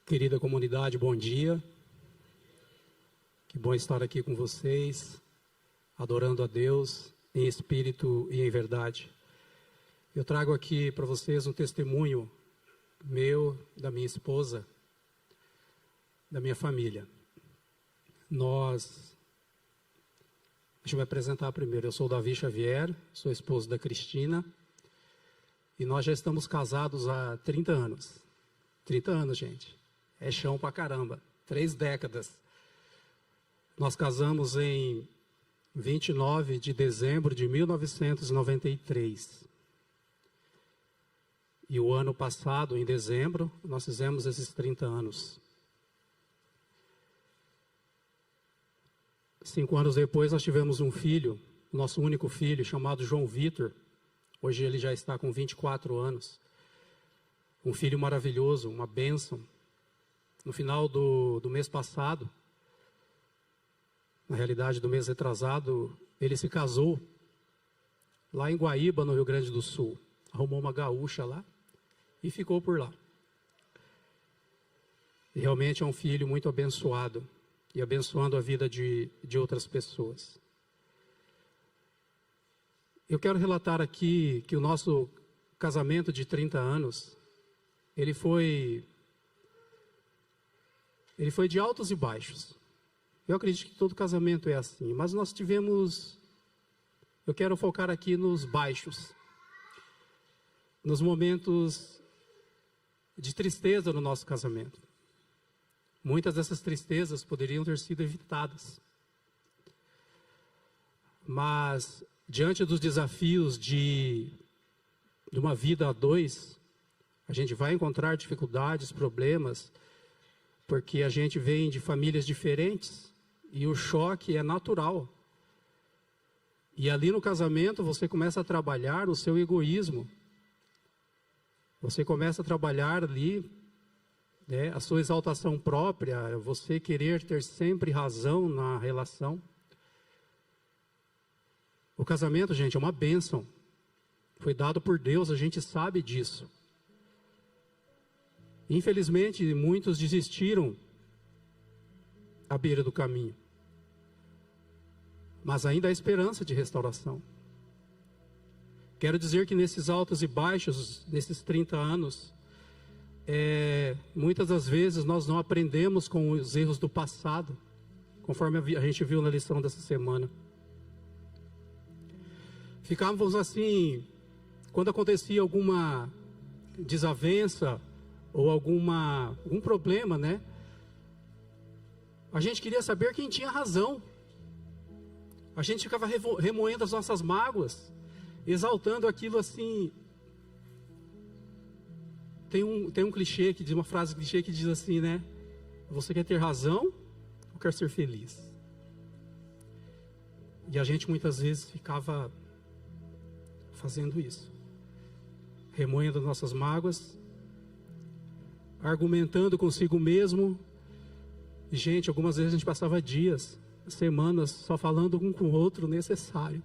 Querida comunidade, bom dia. Que bom estar aqui com vocês, adorando a Deus em espírito e em verdade. Eu trago aqui para vocês um testemunho meu, da minha esposa, da minha família. Deixa eu me apresentar primeiro. Eu sou o Davi Xavier, sou esposo da Cristina, e nós já estamos casados há 30 anos. 30 anos, gente. É chão pra caramba. 3 décadas. Nós casamos em 29 de dezembro de 1993. E o ano passado, em dezembro, nós fizemos esses 30 anos. 5 anos depois, nós tivemos um filho, nosso único filho, chamado João Vitor. Hoje ele já está com 24 anos. Um filho maravilhoso, uma bênção. No final do mês passado, na realidade do mês retrasado, ele se casou lá em Guaíba, no Rio Grande do Sul. Arrumou uma gaúcha lá e ficou por lá. E realmente é um filho muito abençoado e abençoando a vida de outras pessoas. Eu quero relatar aqui que o nosso casamento de 30 anos, ele foi de altos e baixos. Eu acredito que todo casamento é assim, mas nós tivemos, eu quero focar aqui nos baixos, nos momentos de tristeza no nosso casamento. Muitas dessas tristezas poderiam ter sido evitadas. Mas, diante dos desafios de uma vida a dois, a gente vai encontrar dificuldades, problemas, porque a gente vem de famílias diferentes e o choque é natural. E ali no casamento você começa a trabalhar o seu egoísmo. Você começa a trabalhar ali, né, a sua exaltação própria, você querer ter sempre razão na relação. O casamento, gente, é uma bênção. Foi dado por Deus, a gente sabe disso. Infelizmente, muitos desistiram à beira do caminho. Mas ainda há esperança de restauração. Quero dizer que nesses altos e baixos, nesses 30 anos, muitas das vezes nós não aprendemos com os erros do passado, conforme a gente viu na lição dessa semana. Ficávamos assim, quando acontecia alguma desavença ou algum problema, né? A gente queria saber quem tinha razão. A gente ficava remoendo as nossas mágoas, exaltando aquilo assim. Tem um clichê que diz, uma frase clichê que diz assim, né? Você quer ter razão ou quer ser feliz? E a gente muitas vezes ficava fazendo isso, remoendo as nossas mágoas, argumentando consigo mesmo. E, gente, algumas vezes a gente passava dias, semanas, só falando um com o outro necessário.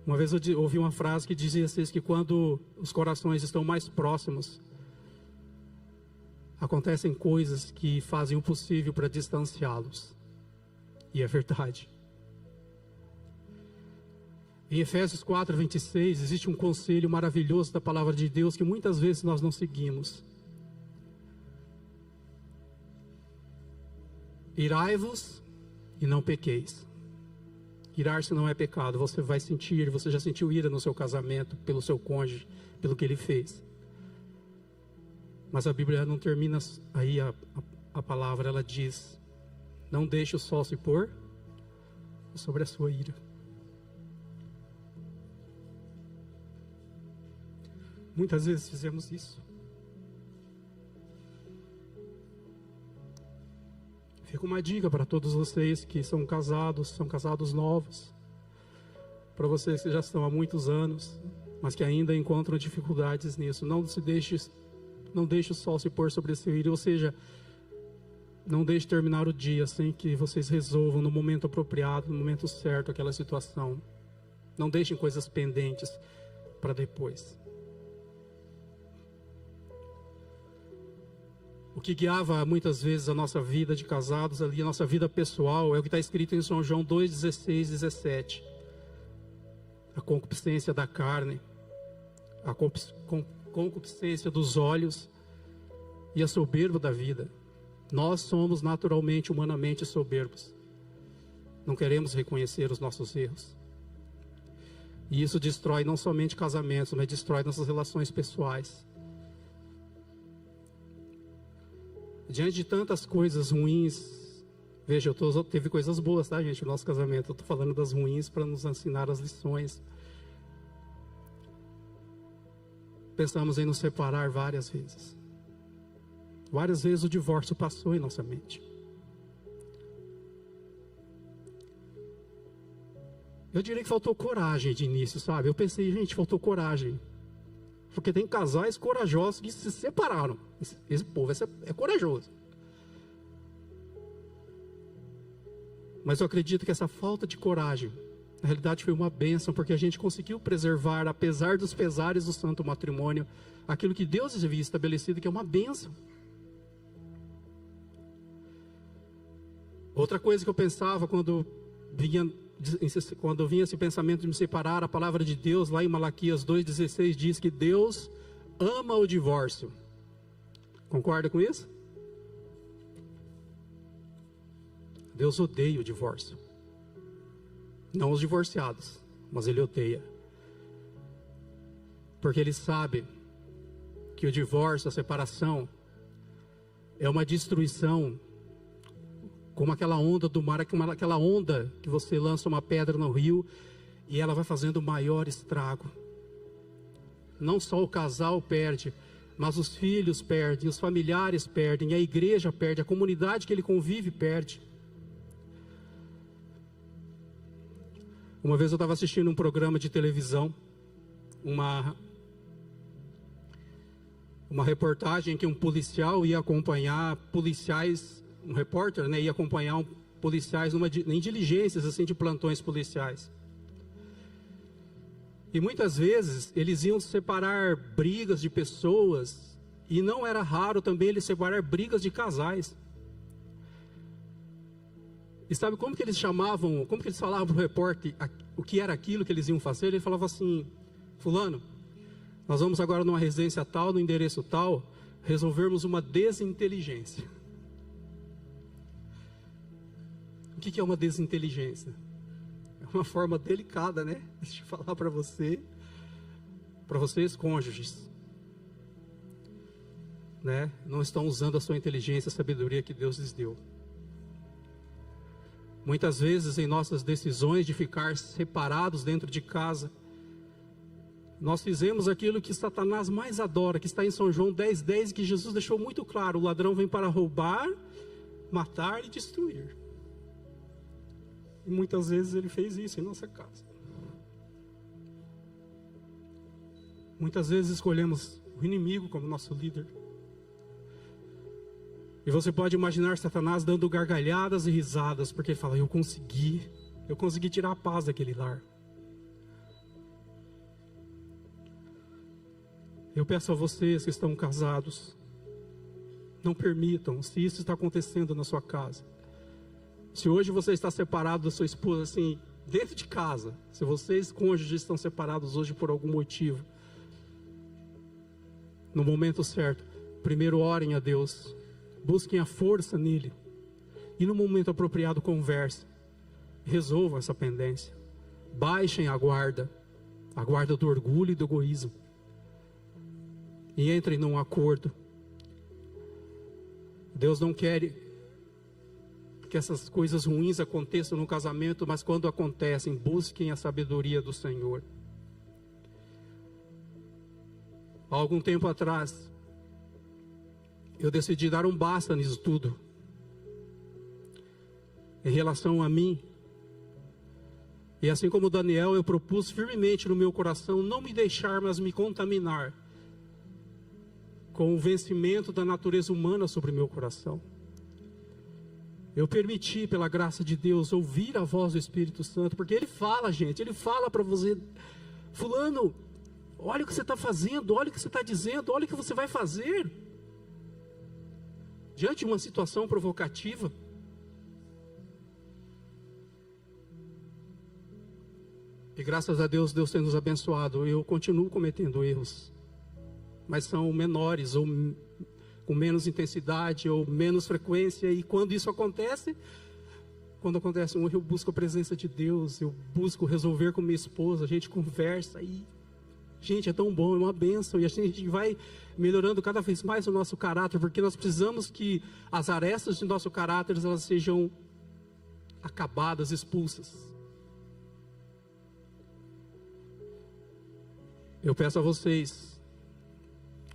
Uma vez eu ouvi uma frase que dizia assim, que quando os corações estão mais próximos, acontecem coisas que fazem o possível para distanciá-los. E é verdade. Em Efésios 4:26, existe um conselho maravilhoso da palavra de Deus que muitas vezes nós não seguimos. Irai-vos e não pequeis. Irar-se não é pecado. Você vai sentir, você já sentiu ira no seu casamento, pelo seu cônjuge, pelo que ele fez. Mas a Bíblia não termina aí a palavra, ela diz: não deixe o sol se pôr sobre a sua ira. Muitas vezes fizemos isso. Fica uma dica para todos vocês que são casados novos, para vocês que já estão há muitos anos, mas que ainda encontram dificuldades nisso. Não deixe o sol se pôr sobre a sua ira, ou seja, não deixe terminar o dia sem que vocês resolvam no momento apropriado, no momento certo, aquela situação. Não deixem coisas pendentes para depois. O que guiava muitas vezes a nossa vida de casados ali, a nossa vida pessoal, é o que está escrito em São João 2,16, 17. A concupiscência da carne, a concupiscência dos olhos e a soberba da vida. Nós somos naturalmente, humanamente soberbos. Não queremos reconhecer os nossos erros. E isso destrói não somente casamentos, mas destrói nossas relações pessoais. Diante de tantas coisas ruins, veja, teve coisas boas, tá, gente, no nosso casamento. Eu estou falando das ruins para nos ensinar as lições. Pensamos em nos separar várias vezes. Várias vezes o divórcio passou em nossa mente. Eu diria que faltou coragem de início, sabe? Eu pensei, gente, faltou coragem. Porque tem casais corajosos que se separaram. Esse povo é corajoso. Mas eu acredito que essa falta de coragem, na realidade, foi uma bênção, porque a gente conseguiu preservar, apesar dos pesares do santo matrimônio, aquilo que Deus havia estabelecido, que é uma bênção. Outra coisa que eu pensava quando vinha esse pensamento de me separar, a palavra de Deus lá em Malaquias 2,16 diz que Deus ama o divórcio. Concorda com isso? Deus odeia o divórcio. Não os divorciados, mas Ele odeia. Porque Ele sabe que o divórcio, a separação, é uma destruição, como aquela onda do mar, aquela onda que você lança uma pedra no rio e ela vai fazendo maior estrago. Não só o casal perde, mas os filhos perdem, os familiares perdem, a igreja perde, a comunidade que ele convive perde. Uma vez eu estava assistindo um programa de televisão, uma reportagem em que um policial ia acompanhar policiais, um repórter, né, ia acompanhar policiais em diligências assim, de plantões policiais. E muitas vezes eles iam separar brigas de pessoas, e não era raro também eles separar brigas de casais. E sabe como que eles chamavam, como que eles falavam para o repórter o que era aquilo que eles iam fazer? Ele falava assim: fulano, nós vamos agora numa residência tal, no endereço tal, resolvermos uma desinteligência. O que é uma desinteligência? É uma forma delicada, né? Deixa eu falar para vocês cônjuges, né? Não estão usando a sua inteligência, a sabedoria que Deus lhes deu. Muitas vezes em nossas decisões de ficar separados dentro de casa, nós fizemos aquilo que Satanás mais adora, que está em São João 10,10, que Jesus deixou muito claro: o ladrão vem para roubar, matar e destruir. E muitas vezes ele fez isso em nossa casa. Muitas vezes escolhemos o inimigo como nosso líder. E você pode imaginar Satanás dando gargalhadas e risadas, porque ele fala: eu consegui tirar a paz daquele lar. Eu peço a vocês que estão casados, não permitam, se isso está acontecendo na sua casa, se hoje você está separado da sua esposa, assim, dentro de casa, se vocês cônjuges estão separados hoje por algum motivo, no momento certo, primeiro orem a Deus, busquem a força nele, e no momento apropriado conversem, resolvam essa pendência, baixem a guarda do orgulho e do egoísmo, e entrem num acordo. Deus não quer que essas coisas ruins aconteçam no casamento, mas quando acontecem, busquem a sabedoria do Senhor. Há algum tempo atrás, eu decidi dar um basta nisso tudo, em relação a mim. E assim como Daniel, eu propus firmemente no meu coração não me deixar, mas me contaminar com o vencimento da natureza humana sobre meu coração. Eu permiti, pela graça de Deus, ouvir a voz do Espírito Santo, porque Ele fala, gente, Ele fala para você: fulano, olha o que você está fazendo, olha o que você está dizendo, olha o que você vai fazer. diante de uma situação provocativa. E graças a Deus, Deus tem nos abençoado. Eu continuo cometendo erros, mas são menores, ou com menos intensidade, ou menos frequência. E quando isso acontece, quando acontece um erro, eu busco a presença de Deus, eu busco resolver com minha esposa, a gente conversa e, gente, é tão bom, é uma bênção. E a gente vai melhorando cada vez mais o nosso caráter, porque nós precisamos que as arestas de nosso caráter, elas sejam acabadas, expulsas. Eu peço a vocês,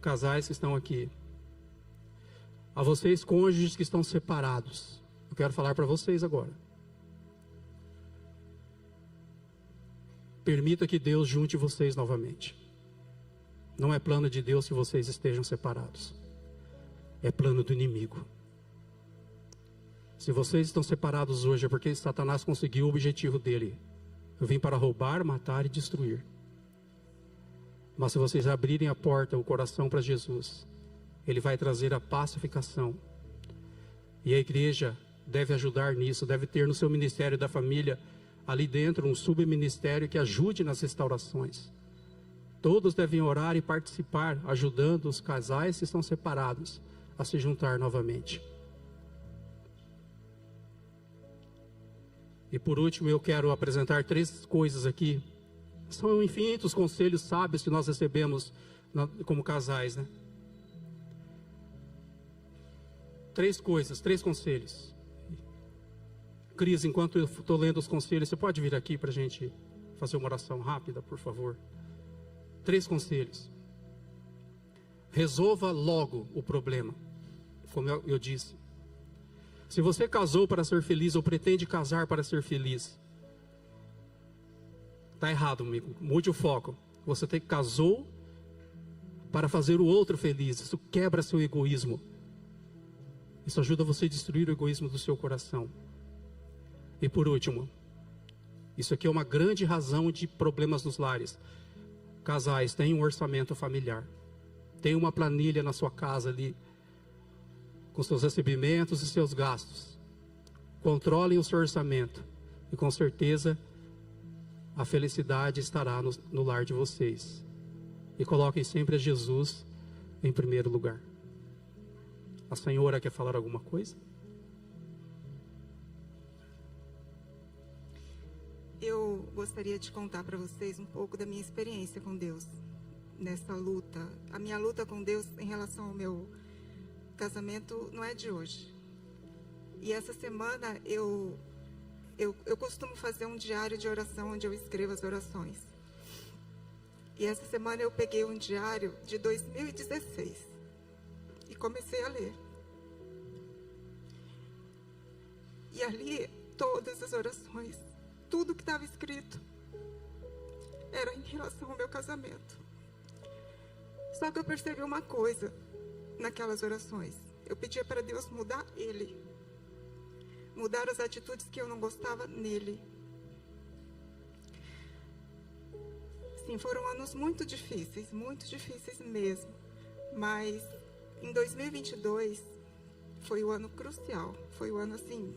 casais que estão aqui, a vocês cônjuges que estão separados, eu quero falar para vocês agora. Permita que Deus junte vocês novamente. Não é plano de Deus que vocês estejam separados. É plano do inimigo. Se vocês estão separados hoje é porque Satanás conseguiu o objetivo dele. Eu vim para roubar, matar e destruir. Mas se vocês abrirem a porta, o coração para Jesus, Ele vai trazer a pacificação. E a igreja deve ajudar nisso, deve ter no seu ministério da família, ali dentro, um subministério que ajude nas restaurações. Todos devem orar e participar, ajudando os casais que estão separados a se juntar novamente. E por último, eu quero apresentar 3 coisas aqui. São infinitos conselhos sábios que nós recebemos como casais, né? 3 coisas, 3 conselhos. Cris, enquanto eu estou lendo os conselhos, você pode vir aqui para a gente fazer uma oração rápida, por favor? 3 conselhos. Resolva logo o problema, como eu disse. Se você casou para ser feliz ou pretende casar para ser feliz, está errado, amigo. Mude o foco. Você casou para fazer o outro feliz. Isso quebra seu egoísmo. Isso ajuda você a destruir o egoísmo do seu coração. E por último, isso aqui é uma grande razão de problemas nos lares. Casais, tenham um orçamento familiar. Tenha uma planilha na sua casa ali, com seus recebimentos e seus gastos. Controlem o seu orçamento. E com certeza a felicidade estará no lar de vocês. E coloquem sempre a Jesus em primeiro lugar. A senhora quer falar alguma coisa? Eu gostaria de contar para vocês um pouco da minha experiência com Deus nessa luta. A minha luta com Deus em relação ao meu casamento não é de hoje. E essa semana eu costumo fazer um diário de oração onde eu escrevo as orações. E essa semana eu peguei um diário de 2016 e comecei a ler. E ali todas as orações, tudo que estava escrito era em relação ao meu casamento. Só que eu percebi uma coisa naquelas orações. Eu pedia para Deus mudar ele. Mudar as atitudes que eu não gostava nele. Sim, foram anos muito difíceis mesmo. Mas em 2022 foi o ano crucial. Foi o ano assim,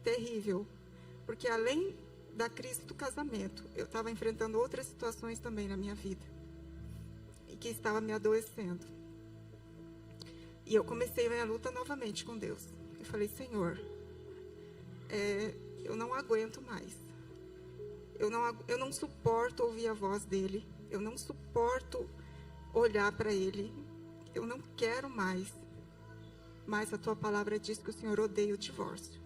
terrível. Porque além da crise do casamento, eu estava enfrentando outras situações também na minha vida. E que estava me adoecendo. E eu comecei a minha luta novamente com Deus. Eu falei, Senhor, eu não aguento mais. Eu não suporto ouvir a voz dele. Eu não suporto olhar para ele. Eu não quero mais. Mas a tua palavra diz que o Senhor odeia o divórcio.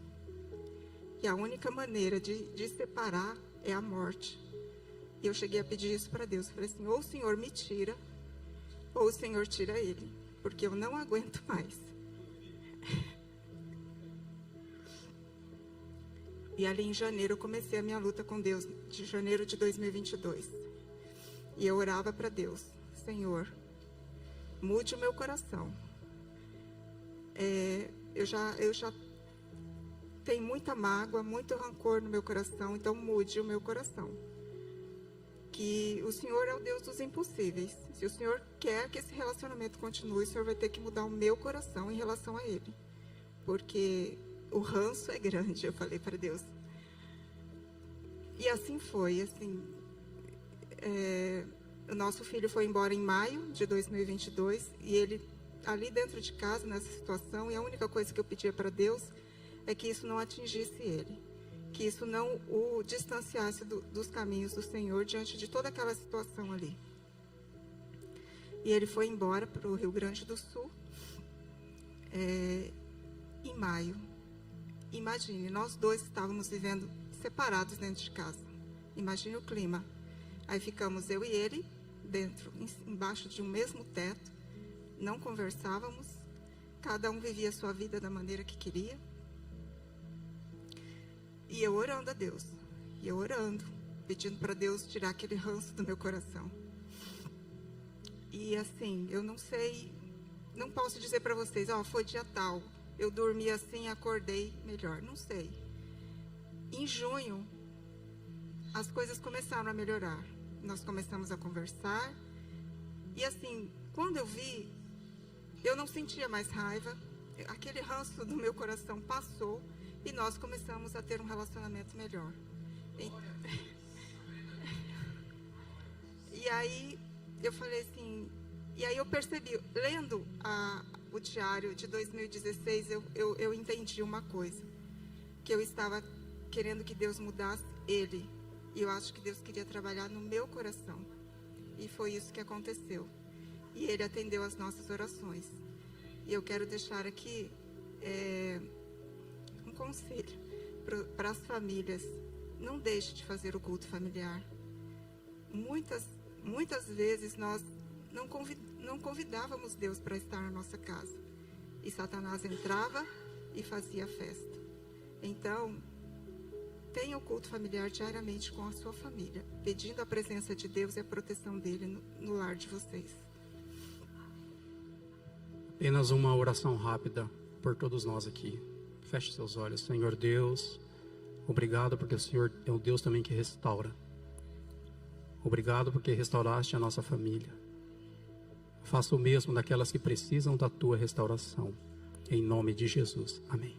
E a única maneira de separar é a morte. E eu cheguei a pedir isso para Deus. Eu falei assim, ou o Senhor me tira, ou o Senhor tira ele. Porque eu não aguento mais. E ali em janeiro eu comecei a minha luta com Deus, de janeiro de 2022. E eu orava para Deus, Senhor, mude o meu coração. Eu já tenho muita mágoa, muito rancor no meu coração, então mude o meu coração. que o Senhor é o Deus dos impossíveis. Se o Senhor quer que esse relacionamento continue, o Senhor vai ter que mudar o meu coração em relação a ele. Porque o ranço é grande, eu falei para Deus. E assim foi, assim... o nosso filho foi embora em maio de 2022 e ele, ali dentro de casa, nessa situação, e a única coisa que eu pedia para Deus é que isso não atingisse ele. Que isso não o distanciasse dos caminhos do Senhor diante de toda aquela situação ali. E ele foi embora para o Rio Grande do Sul em maio. Imagine, nós dois estávamos vivendo separados dentro de casa. Imagine o clima. Aí ficamos eu e ele dentro, embaixo de um mesmo teto, não conversávamos, cada um vivia a sua vida da maneira que queria. E eu orando a Deus, e eu orando, pedindo para Deus tirar aquele ranço do meu coração. E assim, eu não sei, não posso dizer para vocês, foi dia tal, eu dormi assim, acordei melhor, não sei. Em junho, as coisas começaram a melhorar. Nós começamos a conversar. E assim, quando eu vi, eu não sentia mais raiva. Aquele ranço do meu coração passou. E nós começamos a ter um relacionamento melhor. E aí, eu falei assim... E aí eu percebi, lendo o diário de 2016, eu entendi uma coisa. Que eu estava querendo que Deus mudasse ele. E eu acho que Deus queria trabalhar no meu coração. E foi isso que aconteceu. E Ele atendeu as nossas orações. E eu quero deixar aqui um conselho para as famílias. Não deixe de fazer o culto familiar. Muitas vezes nós não convidávamos Deus para estar na nossa casa. E Satanás entrava e fazia festa. Então... tenha o culto familiar diariamente com a sua família, pedindo a presença de Deus e a proteção dele no lar de vocês. Apenas uma oração rápida por todos nós aqui. Feche seus olhos. Senhor Deus, obrigado porque o Senhor é o Deus também que restaura. Obrigado porque restauraste a nossa família. Faça o mesmo daquelas que precisam da tua restauração. Em nome de Jesus. Amém.